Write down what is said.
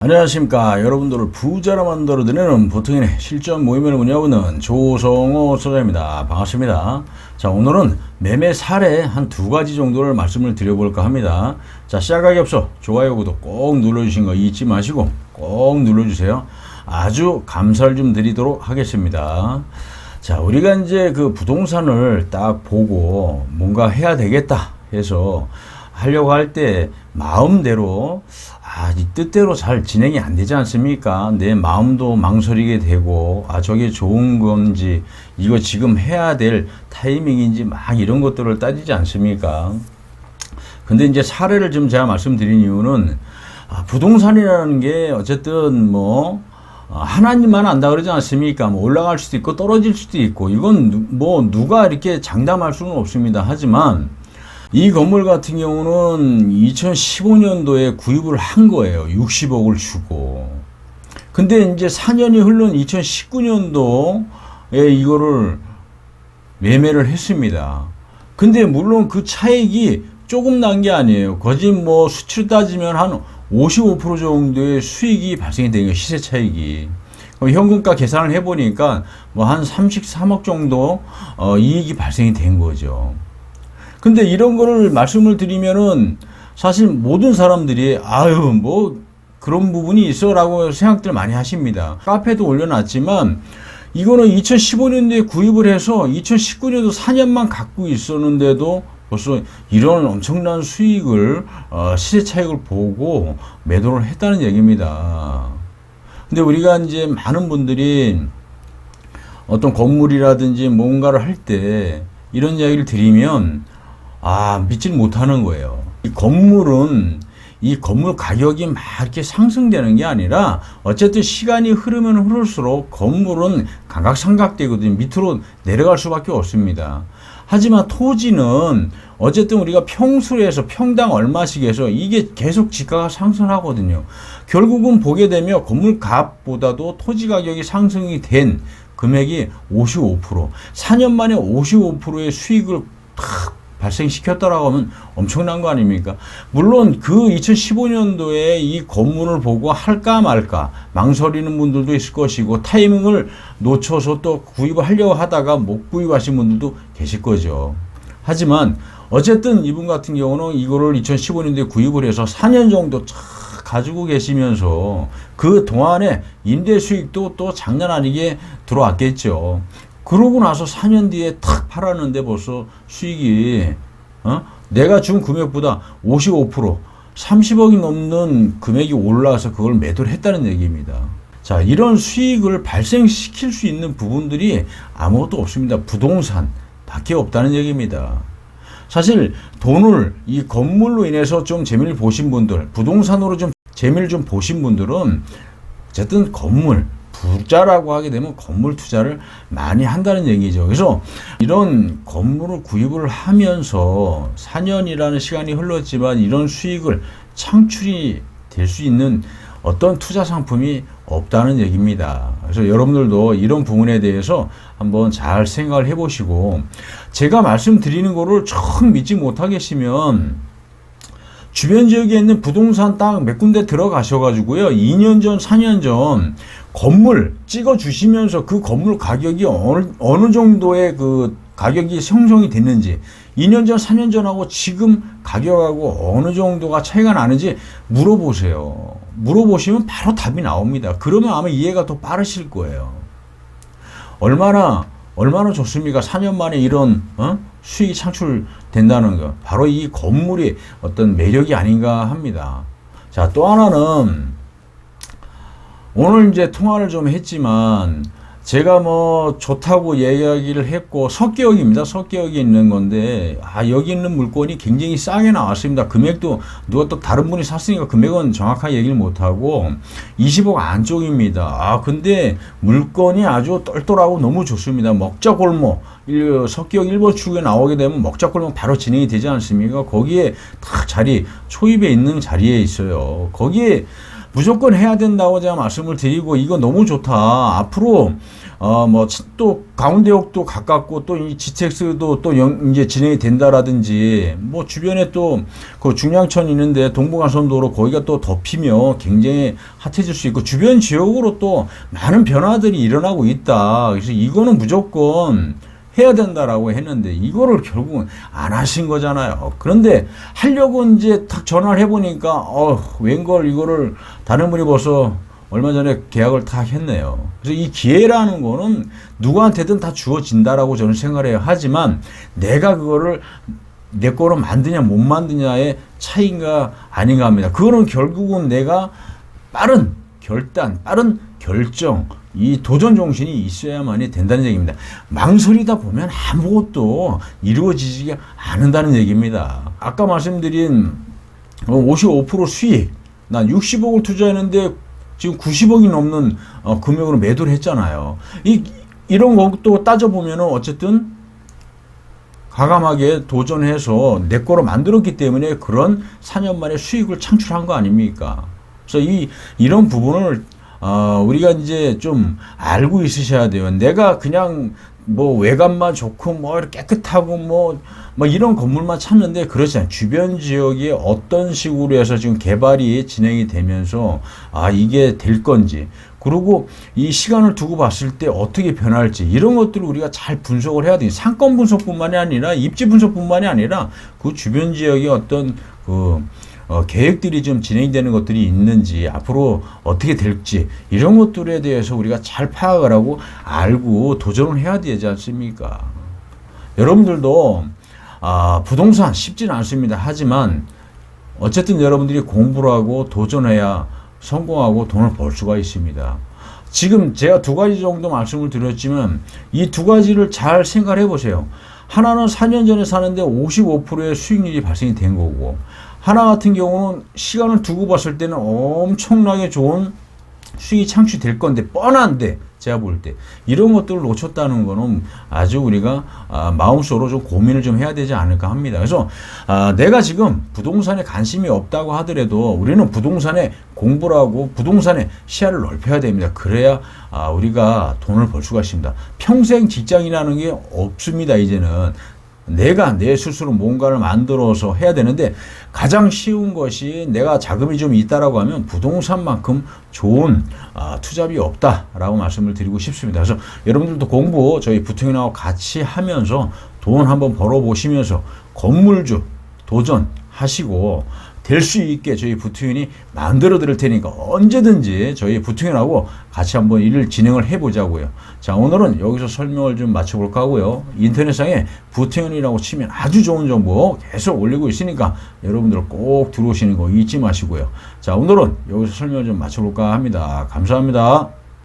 안녕하십니까. 여러분들을 부자로 만들어드리는 보통인의 실전 모임을 운영하고 있는 조성호 소장입니다. 반갑습니다. 자, 오늘은 매매 사례 한 두 가지 정도를 말씀을 드려볼까 합니다. 자, 시작하기 앞서 좋아요, 구독 꼭 눌러주신 거 잊지 마시고 꼭 눌러주세요. 아주 감사를 좀 드리도록 하겠습니다. 자, 우리가 이제 그 부동산을 딱 보고 뭔가 해야 되겠다 해서 하려고 할 때 마음대로 이 뜻대로 잘 진행이 안 되지 않습니까? 내 마음도 망설이게 되고 저게 좋은 건지 이거 지금 해야 될 타이밍인지 막 이런 것들을 따지지 않습니까? 근데 이제 사례를 좀 제가 말씀드린 이유는 부동산이라는 게 어쨌든 하나님만 안다 그러지 않습니까? 올라갈 수도 있고 떨어질 수도 있고 이건 누가 이렇게 장담할 수는 없습니다. 하지만 이 건물 같은 경우는 2015년도에 구입을 한 거예요. 60억을 주고. 근데 이제 4년이 흐른 2019년도에 이거를 매매를 했습니다. 근데 물론 그 차익이 조금 난 게 아니에요. 거짓 수치로 따지면 한 55% 정도의 수익이 발생이 된 거예요. 시세 차익이. 현금가 계산을 해보니까 한 33억 정도 이익이 발생이 된 거죠. 근데 이런 거를 말씀을 드리면은 사실 모든 사람들이 그런 부분이 있어 라고 생각들 많이 하십니다. 카페도 올려놨지만 이거는 2015년도에 구입을 해서 2019년도 4년만 갖고 있었는데도 벌써 이런 엄청난 수익을 시세 차익을 보고 매도를 했다는 얘기입니다. 근데 우리가 이제 많은 분들이 어떤 건물이라든지 뭔가를 할 때 이런 이야기를 드리면 믿질 못하는 거예요. 이 건물 가격이 막 이렇게 상승되는 게 아니라 어쨌든 시간이 흐르면 흐를수록 건물은 감각상각되거든요. 밑으로 내려갈 수밖에 없습니다. 하지만 토지는 어쨌든 우리가 평수로 해서 평당 얼마씩 해서 이게 계속 지가가 상승하거든요. 결국은 보게 되면 건물 값보다도 토지 가격이 상승이 된 금액이 55%, 4년 만에 55%의 수익을 발생시켰다라고 하면 엄청난 거 아닙니까? 물론 그 2015년도에 이 건물을 보고 할까 말까 망설이는 분들도 있을 것이고 타이밍을 놓쳐서 또 구입을 하려고 하다가 못 구입하신 분들도 계실 거죠. 하지만 어쨌든 이분 같은 경우는 이거를 2015년도에 구입을 해서 4년 정도 가지고 계시면서 그 동안에 임대 수익도 또 장난 아니게 들어왔겠죠. 그러고 나서 4년 뒤에 탁 팔았는데 벌써 수익이 내가 준 금액보다 55% 30억이 넘는 금액이 올라와서 그걸 매도를 했다는 얘기입니다. 자, 이런 수익을 발생시킬 수 있는 부분들이 아무것도 없습니다. 부동산 밖에 없다는 얘기입니다. 사실 돈을 이 건물로 인해서 좀 재미를 보신 분들, 부동산으로 좀 재미를 좀 보신 분들은 어쨌든 건물 부자라고 하게 되면 건물 투자를 많이 한다는 얘기죠. 그래서 이런 건물을 구입을 하면서 4년이라는 시간이 흘렀지만 이런 수익을 창출이 될 수 있는 어떤 투자 상품이 없다는 얘기입니다. 그래서 여러분들도 이런 부분에 대해서 한번 잘 생각을 해보시고 제가 말씀드리는 거를 처음 믿지 못하겠으면 주변 지역에 있는 부동산 땅 몇 군데 들어가셔가지고요. 2년 전, 4년 전 건물 찍어 주시면서 그 건물 가격이 어느 정도의 그 가격이 형성이 됐는지 2년 전, 4년 전하고 지금 가격하고 어느 정도가 차이가 나는지 물어보세요. 물어보시면 바로 답이 나옵니다. 그러면 아마 이해가 더 빠르실 거예요. 얼마나 좋습니까? 4년 만에 이런 수익이 창출된다는 거. 바로 이 건물이 어떤 매력이 아닌가 합니다. 자, 또 하나는 오늘 이제 통화를 좀 했지만 제가 좋다고 이야기를 했고 석계역입니다. 석계역이 있는 건데 여기 있는 물건이 굉장히 싸게 나왔습니다. 금액도 누가 또 다른 분이 샀으니까 금액은 정확하게 얘기를 못하고 20억 안쪽입니다. 근데 물건이 아주 똘똘하고 너무 좋습니다. 먹자골목 석계역 1번 출구에 나오게 되면 먹자골목 바로 진행이 되지 않습니까? 거기에 딱 초입에 있는 자리에 있어요. 거기에 무조건 해야 된다고 제가 말씀을 드리고, 이거 너무 좋다. 앞으로 뭐 또 가운데역도 가깝고 또 이 GTX도 또 이제 진행이 된다라든지, 뭐 주변에 또 그 중량천 있는데 동부간선도로 거기가 또 덮이며 굉장히 핫해질 수 있고, 주변 지역으로 또 많은 변화들이 일어나고 있다. 그래서 이거는 무조건 해야 된다라고 했는데 이거를 결국은 안 하신 거잖아요. 그런데 하려고 이제 탁 전화를 해보니까 웬걸 이거를 다른 분이 벌써 얼마 전에 계약을 다 했네요. 그래서 이 기회라는 거는 누구한테든 다 주어진다라고 저는 생각을 해요. 하지만 내가 그거를 내 거로 만드냐 못 만드냐의 차이가 아닌가 합니다. 그거는 결국은 내가 빠른 결단, 빠른 결정, 이 도전 정신이 있어야만이 된다는 얘기입니다. 망설이다 보면 아무것도 이루어지지 않는다는 얘기입니다. 아까 말씀드린 55% 수익, 난 60억을 투자했는데 지금 90억이 넘는 금액으로 매도를 했잖아요. 이런 것도 따져보면 어쨌든 과감하게 도전해서 내 거로 만들었기 때문에 그런 4년 만에 수익을 창출한 거 아닙니까? 그래서 이런 부분을 우리가 이제 좀 알고 있으셔야 돼요. 내가 그냥 뭐 외관만 좋고 뭐 이렇게 깨끗하고 뭐 이런 건물만 찾는데 그렇지 않아요. 주변 지역이 어떤 식으로 해서 지금 개발이 진행이 되면서 이게 될 건지, 그리고 이 시간을 두고 봤을 때 어떻게 변할지, 이런 것들을 우리가 잘 분석을 해야 돼요. 상권 분석뿐만이 아니라 입지 분석뿐만이 아니라 그 주변 지역의 어떤 계획들이 좀 진행되는 것들이 있는지, 앞으로 어떻게 될지, 이런 것들에 대해서 우리가 잘 파악을 하고 알고 도전을 해야 되지 않습니까? 여러분들도 부동산 쉽지는 않습니다. 하지만 어쨌든 여러분들이 공부를 하고 도전해야 성공하고 돈을 벌 수가 있습니다. 지금 제가 두 가지 정도 말씀을 드렸지만 이 두 가지를 잘 생각해 보세요. 하나는 4년 전에 사는데 55%의 수익률이 발생이 된 거고, 하나 같은 경우는 시간을 두고 봤을 때는 엄청나게 좋은 수익이 창출될 건데, 뻔한데 제가 볼 때 이런 것들을 놓쳤다는 거는 아주 우리가 마음속으로 좀 고민을 좀 해야 되지 않을까 합니다. 그래서 내가 지금 부동산에 관심이 없다고 하더라도 우리는 부동산에 공부를 하고 부동산의 시야를 넓혀야 됩니다. 그래야 우리가 돈을 벌 수가 있습니다. 평생 직장이라는 게 없습니다. 이제는 내가 내 스스로 뭔가를 만들어서 해야 되는데, 가장 쉬운 것이 내가 자금이 좀 있다라고 하면 부동산만큼 좋은 투잡이 없다라고 말씀을 드리고 싶습니다. 그래서 여러분들도 공부 저희 부통령하고 같이 하면서 돈 한번 벌어보시면서 건물주 도전하시고 될 수 있게 저희 부통령이 만들어 드릴 테니까 언제든지 저희 부통령하고 같이 한번 일을 진행을 해보자고요. 자, 오늘은 여기서 설명을 좀 마쳐볼까 하고요. 인터넷상에 부통령이라고 치면 아주 좋은 정보 계속 올리고 있으니까 여러분들 꼭 들어오시는 거 잊지 마시고요. 자, 오늘은 여기서 설명을 좀 마쳐볼까 합니다. 감사합니다.